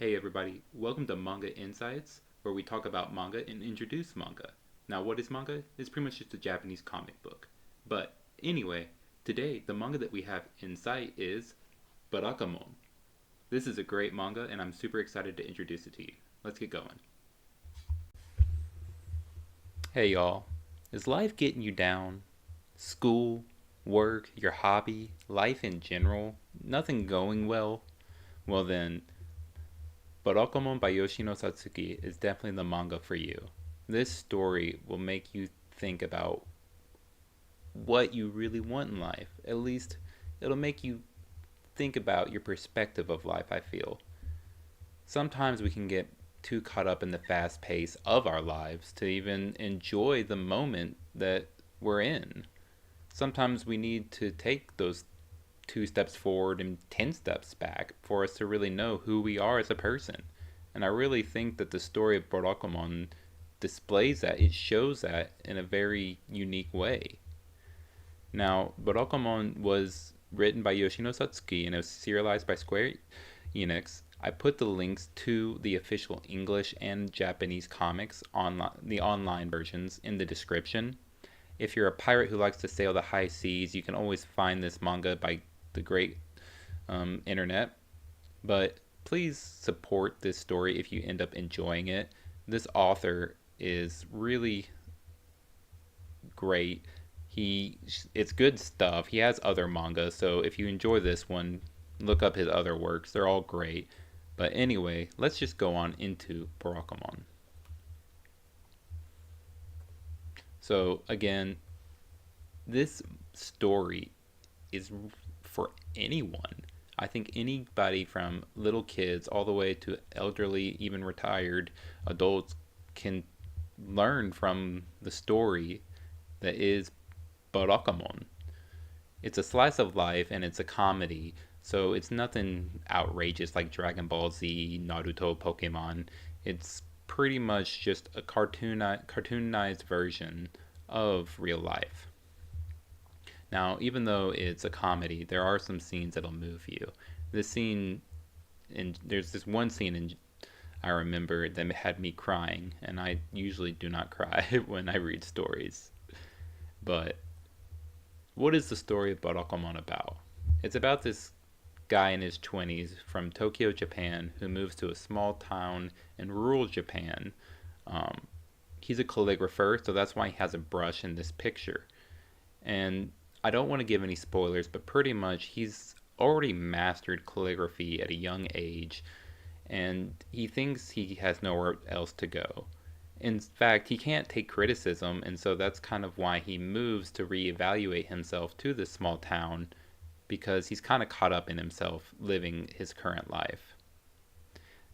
Hey everybody, welcome to Manga Insights, where we talk about manga and introduce manga. Now, what is manga? It's pretty much just a Japanese comic book. But anyway, today the manga that we have in sight is Barakamon. This is a great manga, and I'm super excited to introduce it to you. Let's get going. Hey y'all, is life getting you down? School, work, your hobby, life in general, nothing going well? Well then, Barakamon by Yoshino Satsuki is definitely the manga for you. This story will make you think about what you really want in life. At least it'll make you think about your perspective of life, I feel. Sometimes we can get too caught up in the fast pace of our lives to even enjoy the moment that we're in. Sometimes we need to take those 2 steps forward and 10 steps back for us to really know who we are as a person. And I really think that the story of Barakamon displays that. It shows that in a very unique way. Now, Barakamon was written by Yoshino Satsuki and it was serialized by Square Enix. I put the links to the official English and Japanese comics online, the online versions, in the description. If you're a pirate who likes to sail the high seas, you can always find this manga by the great internet. But please support this story if you end up enjoying it. This author is really great. It's good stuff. He has other manga, so if you enjoy this one, look up his other works. They're all great. But anyway, let's just go on into Barakamon. So again, this story is for anyone. I think anybody from little kids all the way to elderly, even retired adults can learn from the story that is Barakamon. It's a slice of life and it's a comedy, so it's nothing outrageous like Dragon Ball Z, Naruto, Pokemon. It's pretty much just a cartoonized version of real life. Now, even though it's a comedy, there are some scenes that'll move you. This scene, and there's this one scene I remember that had me crying, and I usually do not cry when I read stories. But what is the story of Barakamon about? It's about this guy in his 20s from Tokyo, Japan, who moves to a small town in rural Japan. He's a calligrapher, so that's why he has a brush in this picture. And I don't want to give any spoilers, but pretty much he's already mastered calligraphy at a young age, and he thinks he has nowhere else to go. In fact, he can't take criticism, and so that's kind of why he moves to reevaluate himself to this small town, because he's kind of caught up in himself living his current life.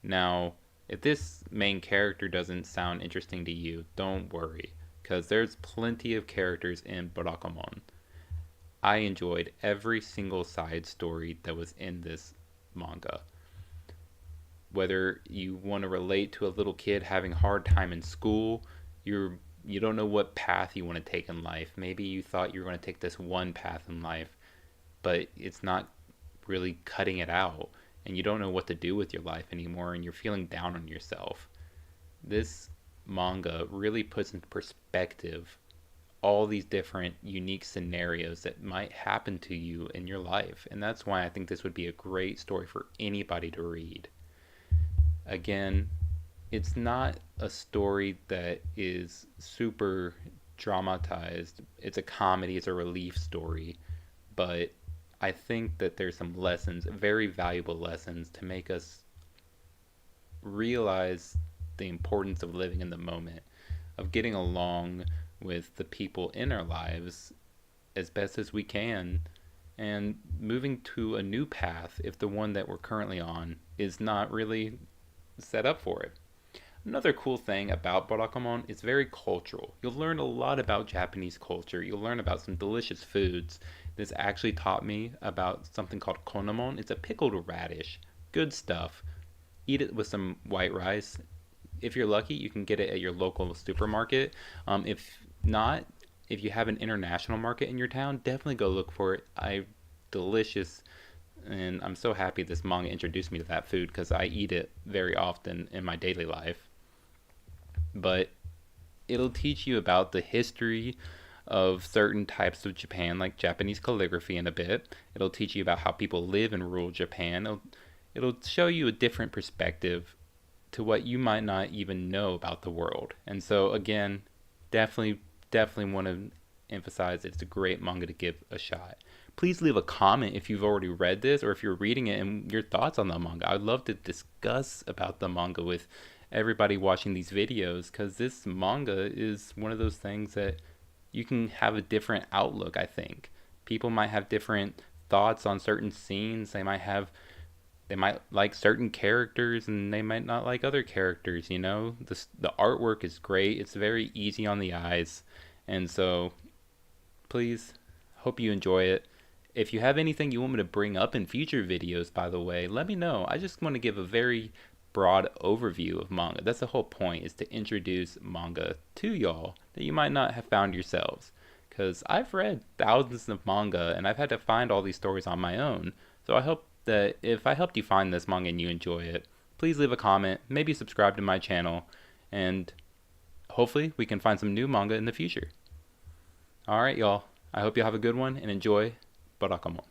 Now, if this main character doesn't sound interesting to you, don't worry, because there's plenty of characters in Barakamon. I enjoyed every single side story that was in this manga. Whether you want to relate to a little kid having a hard time in school, you don't know what path you want to take in life. Maybe you thought you were going to take this one path in life, but it's not really cutting it out, and you don't know what to do with your life anymore, and you're feeling down on yourself. This manga really puts into perspective all these different unique scenarios that might happen to you in your life, and that's why I think this would be a great story for anybody to read. Again, it's not a story that is super dramatized. It's a comedy, it's a relief story, but I think that there's some lessons, very valuable lessons, to make us realize the importance of living in the moment, of getting along with the people in our lives as best as we can, and moving to a new path if the one that we're currently on is not really set up for it. Another cool thing about Barakamon is very cultural. You'll learn a lot about Japanese culture. You'll learn about some delicious foods. This actually taught me about something called konomon. It's a pickled radish. Good stuff. Eat it with some white rice. If you're lucky, you can get it at your local supermarket. If not, if you have an international market in your town, definitely go look for it. Delicious and I'm so happy this manga introduced me to that food because I eat it very often in my daily life. But it'll teach you about the history of certain types of Japan, like Japanese calligraphy in a bit. It'll teach you about how people live in rural Japan. It'll show you a different perspective to what you might not even know about the world. And so again, definitely want to emphasize it's a great manga to give a shot. Please leave a comment if you've already read this or if you're reading it and your thoughts on the manga. I'd love to discuss about the manga with everybody watching these videos because this manga is one of those things that you can have a different outlook, I think. People might have different thoughts on certain scenes. They might like certain characters and they might not like other characters, you know? The artwork is great. It's very easy on the eyes. And so please, hope you enjoy it. If you have anything you want me to bring up in future videos, by the way, let me know. I just want to give a very broad overview of manga. That's the whole point, is to introduce manga to y'all that you might not have found yourselves. Because I've read thousands of manga and I've had to find all these stories on my own. So I hope that if I helped you find this manga and you enjoy it, please leave a comment, maybe subscribe to my channel, and hopefully we can find some new manga in the future. Alright, y'all. I hope you have a good one and enjoy BARAKAMON.